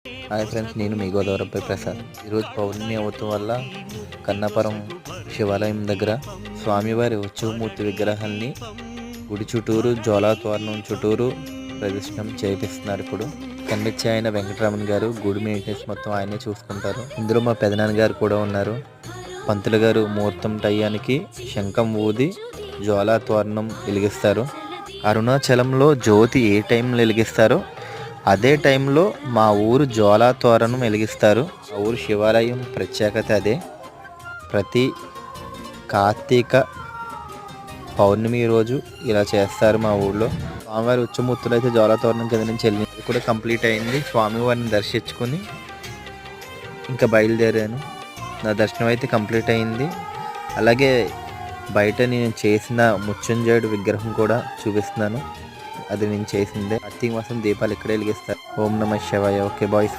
Hi friends, నేను మీ గోదావరిపై ప్రసాద్. ఈరోజు పౌర్ణమి అవటం వల్ల కన్నపురం శివాలయం దగ్గర స్వామివారి ఉత్సవమూర్తి విగ్రహాల్ని గుడి చుట్టూరు జ్వాలా తోరణం చుట్టూరు ప్రదర్శనం చేపిస్తున్నారు. ఇప్పుడు కన్నిచ్చి ఆయన వెంకటరమణ గారు గుడి మెయింటెనెన్స్ మొత్తం ఆయనే చూసుకుంటారు. ఇందులో మా పెదనాన్న గారు కూడా ఉన్నారు. పంతులు గారు ముహూర్తం టయానికి శంఖం ఊది జ్వాలా తోరణం వెలిగిస్తారు. అరుణాచలంలో జ్యోతి ఏ టైంలో వెలిగిస్తారో అదే టైంలో మా ఊరు జ్వాలా తోరణం వెలిగిస్తారు. మా ఊరు శివాలయం ప్రత్యేకత అదే. ప్రతి కార్తీక పౌర్ణమి రోజు ఇలా చేస్తారు మా ఊళ్ళో. స్వామివారి ఉత్సవమూర్తులు అయితే జ్వాలా తోరణం కింద నుంచి వెళ్ళి కూడా కంప్లీట్ అయింది. స్వామివారిని దర్శించుకొని ఇంకా బయలుదేరాను. నా దర్శనం అయితే కంప్లీట్ అయింది. అలాగే బయట నేను చేసిన ముత్యంజయుడు విగ్రహం కూడా చూపిస్తున్నాను. అది నేను చేసిందే. కార్తీక మాసం దీపాలు ఇక్కడే వెలిగిస్తారు. ఓం నమః శివాయ. Okay boys.